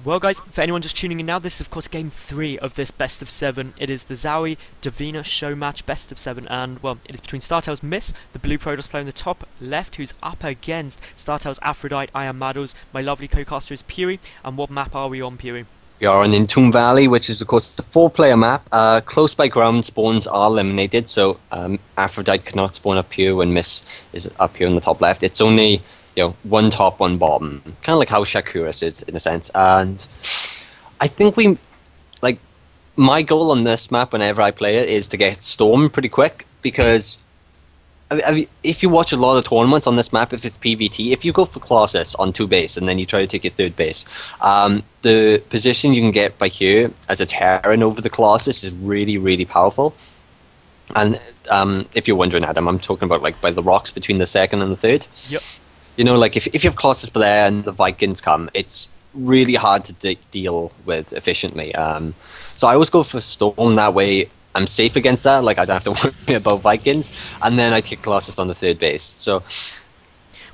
Well guys, for anyone just tuning in now, this is of course game 3 of this best of 7. It is the ZOWIE Divina show match best of 7, and well, it is between StarTale's MisS, the blue Protoss player in the top left, who's up against StarTale's Aphrodite. I am Madals, my lovely co-caster is Puri, and what map are we on, Puri? We are on Entomb Valley, which is of course the 4-player map. Close by ground spawns are eliminated, so Aphrodite cannot spawn up here when MisS is up here in the top left. It's only one top, one bottom, kind of like how Shakuras is in a sense. And I think my goal on this map whenever I play it is to get Storm pretty quick, because if you watch a lot of tournaments on this map, if it's PvT, if you go for Colossus on 2 base and then you try to take your 3rd base, the position you can get by here as a Terran over the Colossus is really, really powerful. And if you're wondering, Adam, I'm talking about like by the rocks between the 2nd and the 3rd. Yep. You know, like if you have Colossus there and the Vikings come, it's really hard to deal with efficiently. So I always go for Storm, that way I'm safe against that, like I don't have to worry about Vikings, and then I take Colossus on the 3rd base. So,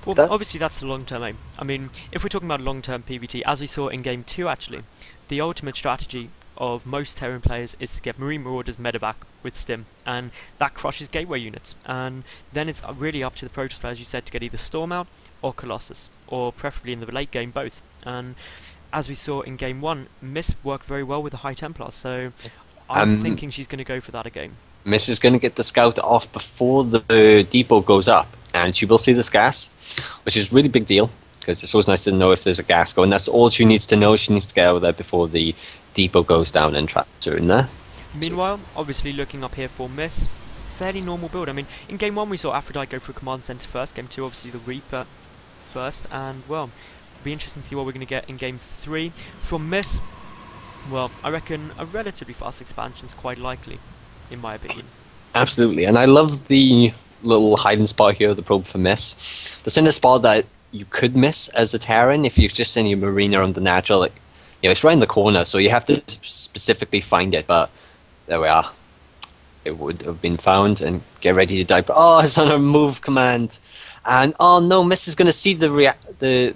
well, obviously that's the long-term aim. I mean, if we're talking about long-term PvT, as we saw in Game 2 actually, the ultimate strategy of most Terran players is to get Marine Marauders medevac with Stim, and that crushes gateway units, and then it's really up to the Protoss players, you said, to get either Storm out or Colossus, or preferably in the late game both. And as we saw in Game 1, MisS worked very well with the High Templar, so I'm thinking she's going to go for that again. MisS is going to get the scout off before the depot goes up, and she will see this gas, which is a really big deal, because it's always nice to know if there's a gas going. That's all she needs to know. She needs to get out of there before the depot goes down and traps her in there. Meanwhile, obviously looking up here for MisS, fairly normal build. I mean, in Game 1 we saw Aphrodite go for a command center first, Game 2 obviously the Reaper first, and well, it'll be interesting to see what we're going to get in Game 3. From MisS, well, I reckon a relatively fast expansion is quite likely, in my opinion. Absolutely, and I love the little hiding spot here, the probe for MisS. That's in a spot that you could miss as a Terran if you've just seen your Marina on the natural. Like, it's right in the corner, so you have to specifically find it, but there we are. It would have been found, and get ready to die. Oh, it's on a move command. And oh no, MisS is going to see the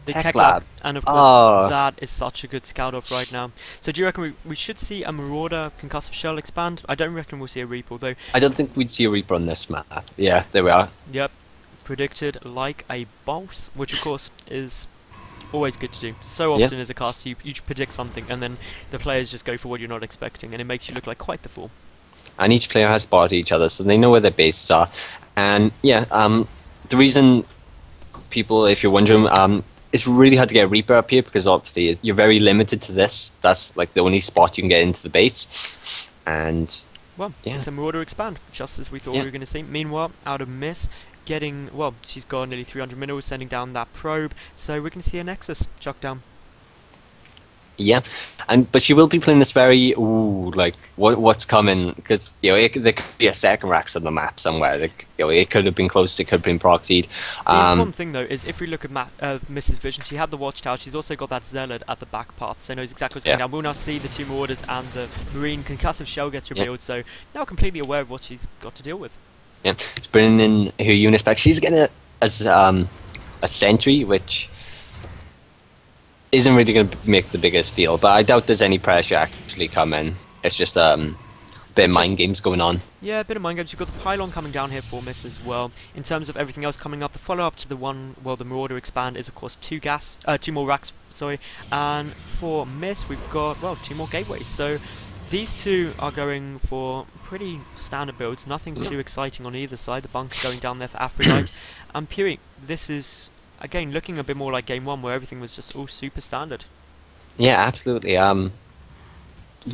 tech lab. And of course, that is such a good scout off right now. So do you reckon we should see a Marauder concussive shell expand? I don't reckon we'll see a Reaper, although... I don't think we'd see a Reaper on this map. Yeah, there we are. Yep. Predicted like a boss, which of course is always good to do. So often as a caster, you predict something, and then the players just go for what you're not expecting, and it makes you look like quite the fool. And each player has spotted each other, so they know where their bases are. And yeah, the reason people, if you're wondering, it's really hard to get a Reaper up here, because obviously you're very limited to this. That's like the only spot you can get into the base. And well, it's a Marauder expand, just as we thought we were going to see. Meanwhile, out of MisS, getting, well, she's got nearly 300 minerals, sending down that probe, so we're going to see a Nexus chuck down. Yeah, but she will be playing this very, like, what's coming, because, there could be a second Rax on the map somewhere. Like, it could have been close, it could have been proxied. One thing, though, is if we look at MisS' vision, she had the Watchtower, she's also got that Zealot at the back path, so knows exactly what's going down. We'll now see the 2 Marauders and the Marine concussive shell gets revealed, so now completely aware of what she's got to deal with. Yeah, she's bringing in her units back. She's getting it as a sentry, which isn't really going to make the biggest deal, but I doubt there's any pressure actually coming. It's just a bit of mind games going on. Yeah, a bit of mind games. You've got the pylon coming down here for MisS as well. In terms of everything else coming up, the follow-up to the the Marauder expand is of course 2 more racks, sorry. And for MisS, we've got, well, 2 more gateways. So these 2 are going for pretty standard builds, nothing too exciting on either side. The bunker going down there for Aphrodite. And Puri, this is, again, looking a bit more like Game 1, where everything was just all super standard. Yeah, absolutely.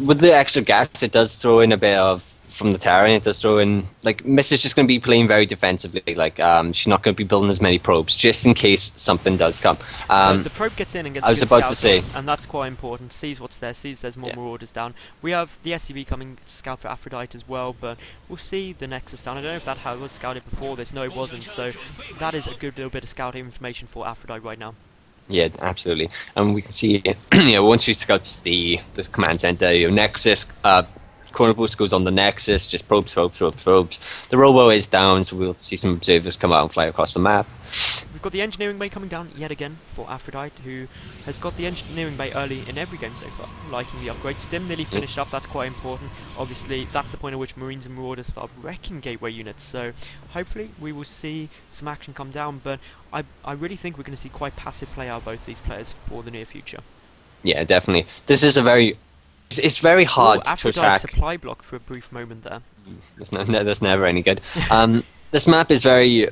With the extra gas, it does throw in a bit of, from the Terran, it does throw in, like, MisS is just going to be playing very defensively. Like, she's not going to be building as many probes, just in case something does come. The probe gets in and gets I was about to say, and that's quite important. Sees what's there, sees there's more Marauders down. We have the SCV coming to scout for Aphrodite as well, but we'll see the Nexus down. I don't know if that was scouted before this. No, it wasn't, so that is a good little bit of scouting information for Aphrodite right now. Yeah, absolutely. And we can see, once she scouts the command center, Nexus, Corner boost goes on the Nexus, just probes. The robo is down, so we'll see some observers come out and fly across the map. got the engineering bay coming down yet again for Aphrodite, who has got the engineering bay early in every game so far, liking the upgrade. Stim nearly finished up, that's quite important. Obviously, that's the point at which Marines and Marauders start wrecking gateway units, so hopefully we will see some action come down, but I really think we're going to see quite passive play out of both these players for the near future. Yeah, definitely. This is a very... It's very hard to attack. Supply block for a brief moment there. That's never any good. This map is very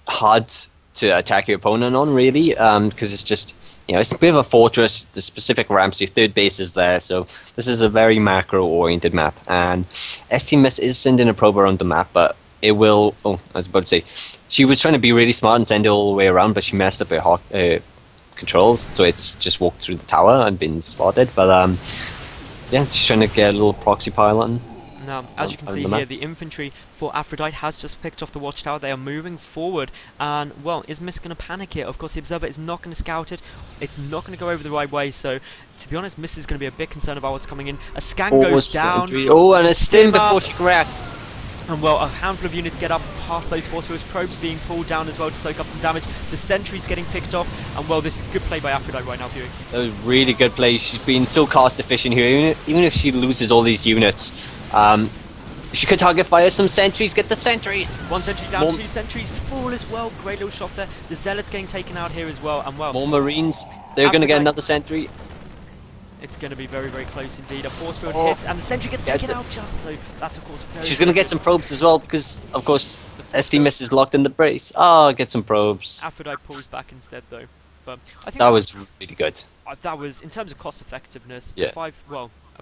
hard to attack your opponent on, really, because it's just, it's a bit of a fortress. The specific ramps, your third base is there, so this is a very macro-oriented map. And MisS is sending a probe around the map, but it will... Oh, I was about to say, she was trying to be really smart and send it all the way around, but she messed up her controls, so it's just walked through the tower and been spotted. But yeah, she's trying to get a little proxy pylon. Now, as you can see here, the infantry for Aphrodite has just picked off the watchtower. They are moving forward, and, well, is MisS going to panic here? Of course, the observer is not going to scout it. It's not going to go over the right way, so, to be honest, MisS is going to be a bit concerned about what's coming in. A scan goes down. Oh, and a stim before she cracked. And, well, a handful of units get up past those force fields. Probes being pulled down as well to soak up some damage. The sentry's getting picked off. And, well, this is good play by Aphrodite right now, viewing. That was really good play. She's been so cost efficient here. Even if she loses all these units, she could target fire some sentries. Get the sentries. One sentry down, two sentries to fall as well. Great little shot there. The zealots getting taken out here as well. And, well, more Marines. They're going to get another sentry. It's going to be very, very close indeed. A force field hits, and the sentry gets taken out just so. That's, of course, very... She's going to get some probes as well, because, of course, MisS is locked in the brace. Oh, get some probes. Aphrodite pulls back instead, though. But I think that was really good. That was, in terms of cost effectiveness, yeah.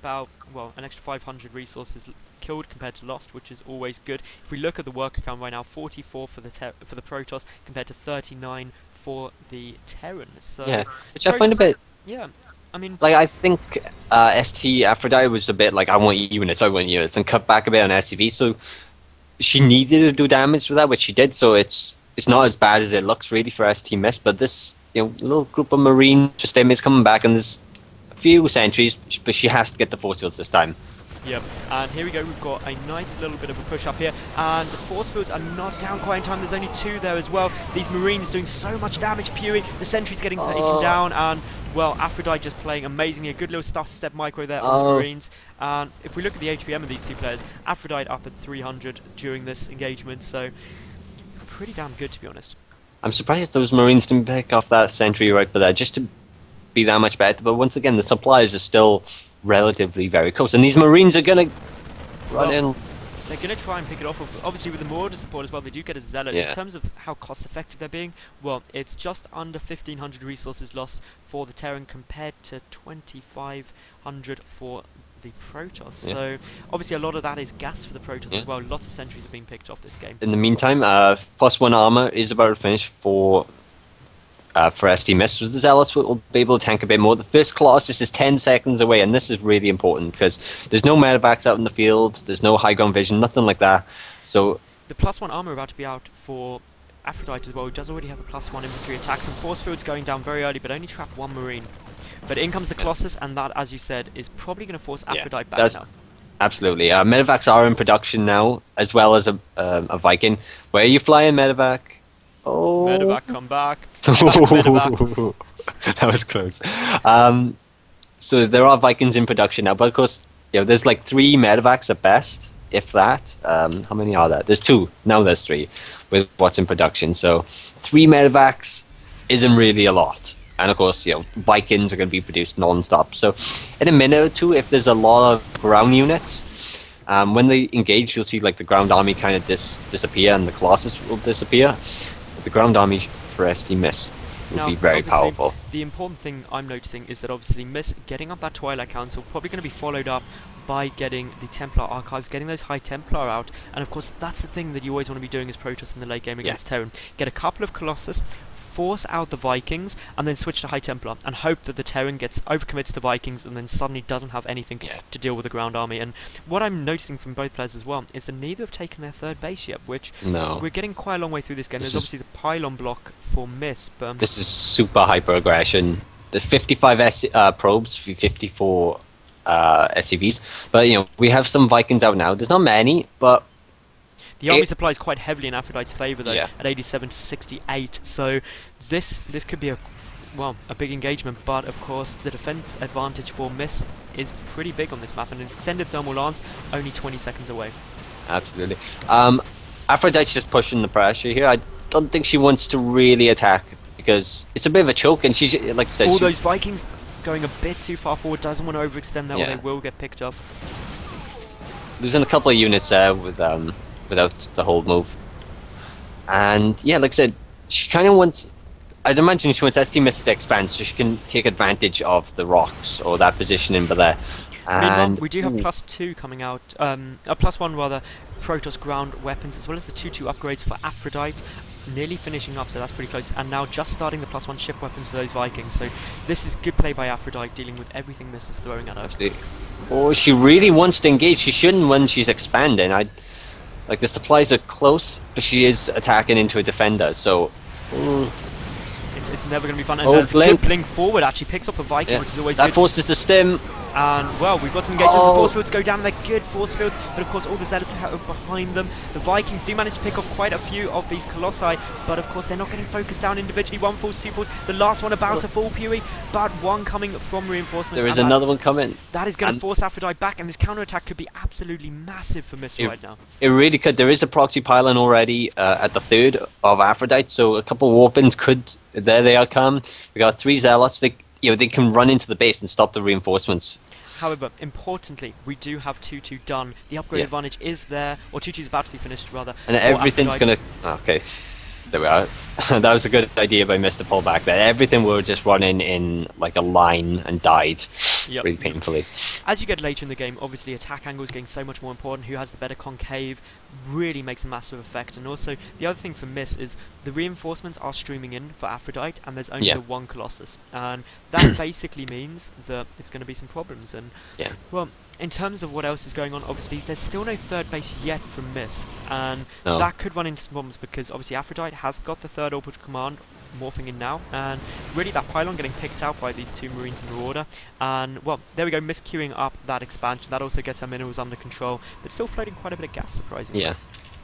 An extra 500 resources killed compared to lost, which is always good. If we look at the worker count right now, 44 for the Protoss compared to 39 for the Terran. So yeah, which I find a bit... Yeah. I mean, like, I think Aphrodite was a bit like, I want units, and cut back a bit on SCV, so she needed to do damage with that, which she did, so it's not as bad as it looks, really, for MisS, but this, little group of Marine just is coming back, and there's a few sentries, but she has to get the force fields this time. Yep, and here we go, we've got a nice little bit of a push up here, and the force fields are not down quite in time, there's only two there as well. These Marines doing so much damage, Pewee, the sentry's getting taken down, and, well, Aphrodite just playing amazingly, a good little starter step micro there on the Marines. And if we look at the HPM of these two players, Aphrodite up at 300 during this engagement, so pretty damn good, to be honest. I'm surprised those Marines didn't pick off that sentry right there, just to be that much better, but once again, the supplies are still relatively very close, and these Marines are going to run in. They're going to try and pick it off. Obviously, with the Marauder support as well, they do get a Zealot. Yeah. In terms of how cost-effective they're being, well, it's just under 1,500 resources lost for the Terran compared to 2,500 for the Protoss. Yeah. So, obviously, a lot of that is gas for the Protoss as well. Lots of sentries are being picked off this game. In the meantime, +1 armor is about to finish for MisS, so the Zealots will be able to tank a bit more. The first Colossus is 10 seconds away, and this is really important because there's no medevacs out in the field, there's no high ground vision, nothing like that. So the +1 armor about to be out for Aphrodite as well, who does already have a +1 infantry attack. Some force fields going down very early, but only trap one Marine. But in comes the Colossus, and that, as you said, is probably going to force Aphrodite back now. Absolutely. Medevacs are in production now, as well as a Viking. Where are you flying, Medevac? Oh. Medevac, come back. That was close. So there are Vikings in production now, but of course, there's like 3 medevacs at best, if that. How many are there? There's 2. Now there's 3 with what's in production. So 3 medevacs isn't really a lot. And of course, Vikings are going to be produced non-stop. So in a minute or two, if there's a lot of ground units, when they engage, you'll see like the ground army kind of disappear and the Colossus will disappear. The ground army for MisS will be very powerful. The important thing I'm noticing is that obviously MisS getting up that Twilight Council probably going to be followed up by getting the Templar archives, getting those High Templar out, and of course that's the thing that you always want to be doing as Protoss in the late game against Terran. Get a couple of Colossus, force out the Vikings, and then switch to High Templar, and hope that the Terran gets overcommits to Vikings and then suddenly doesn't have anything to deal with the ground army. And what I'm noticing from both players as well is that neither have taken their third base yet, which we're getting quite a long way through this game. There's obviously the pylon block for MisS, but this is super hyper aggression. There's 55 probes, 54 SCVs, but we have some Vikings out now. There's not many, but The army supply is quite heavily in Aphrodite's favour though, Yeah. at 87 to 68. So this could be a big engagement. But of course, the defence advantage for MisS is pretty big on this map, and an extended thermal lance only 20 seconds away. Absolutely. Aphrodite's just pushing the pressure here. I don't think she wants to really attack because it's a bit of a choke, and she's like I said. All those Vikings going a bit too far forward, doesn't want to overextend that, or they will get picked up. Losing a couple of units there with without the hold move, and yeah, like I said, she kind of wants. I'd imagine she wants ST-MisS to expand so she can take advantage of the rocks or that position in there. Meanwhile, we do have +2 coming out, +1 rather, Protoss ground weapons, as well as the 2/2 upgrades for Aphrodite, nearly finishing up, so that's pretty close, and now just starting the +1 ship weapons for those Vikings, so this is good play by Aphrodite, dealing with everything MisS is throwing at her. Absolutely. Oh, she really wants to engage. She shouldn't when she's expanding. Like, the supplies are close, but she is attacking into a defender, so... It's never going to be fun, and there's a good blink forward, actually picks up a Viking, which is always good. That forces the stim. And, well, we've got some engagements. The force fields go down, they're good force fields, but of course all the Zealots are behind them. The Vikings do manage to pick off quite a few of these Colossi, but of course they're not getting focused down individually. One falls, two falls, the last one about to fall, Pewee, but one coming from reinforcements. There is another one coming. That is going to force Aphrodite back, and this counter-attack could be absolutely massive for MisS right now. It really could. There is a proxy pylon already at the third of Aphrodite, so a couple of warpins could... There they are come. We got 3 Zealots. They can run into the base and stop the reinforcements. However, importantly, we do have 2/2 done. The upgrade advantage is there, or 2/2 is about to be finished, rather. And everything's going to... Okay, there we are. That was a good idea by MisS to pull back there. Everything will just run in like a line and died really painfully. As you get later in the game, obviously attack angle is getting so much more important. Who has the better concave really makes a massive effect. And also, the other thing for MisS is the reinforcements are streaming in for Aphrodite, and there's only the one Colossus. And that basically means that it's going to be some problems. And, well, in terms of what else is going on, obviously, there's still no third base yet from MisS. And that could run into some problems because, obviously, Aphrodite has got the third orbital command morphing in now, and really that pylon getting picked out by these 2 Marines in Marauder, and well, there we go, MisS queuing up that expansion. That also gets her minerals under control, but still floating quite a bit of gas, surprisingly. Yeah.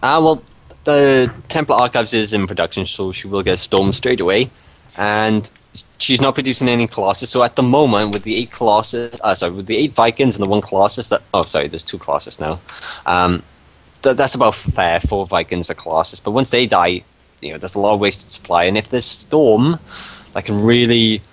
Well, the Templar Archives is in production, so she will get stormed straight away, and she's not producing any Colossus, so at the moment, with the 8 Colossus, with the 8 Vikings and the 1 Colossus, there's 2 Colossus now, that's about fair, 4 Vikings a Colossus, but once they die, there's a lot of wasted supply, and if there's Storm, that can really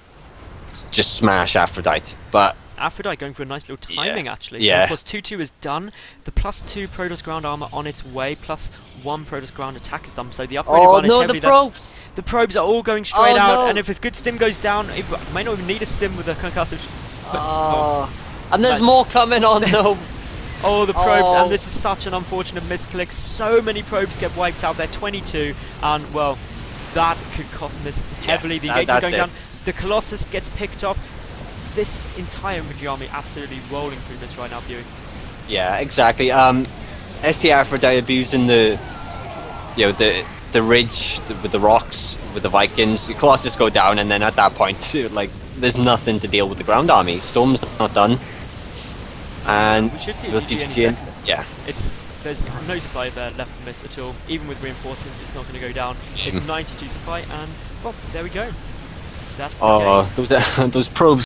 just smash Aphrodite. But Aphrodite going for a nice little timing, actually. Yeah. Of course, 2/2 is done. The +2 Protoss ground armor on its way, +1 Protoss ground attack is done. So the upgrade advantage. Oh no, the probes! The probes are all going straight out, and if a good stim goes down, it might not even need a stim with a concussive. And there's more coming on though. Oh, the probes, and this is such an unfortunate misclick. So many probes get wiped out. They're 22, and well, that could cost MisS heavily. The engagement going down. The Colossus gets picked off. This entire infantry army absolutely rolling through MisS right now, viewing. Yeah, exactly. ST Aphrodite abusing the ridge with the rocks, with the Vikings. The Colossus go down, and then at that point, like, there's nothing to deal with the ground army. Storm's not done. And we should see there's no supply there left for MisS at all. Even with reinforcements, it's not going to go down. It's 92 supply, and well, there we go. That's the game. Those probes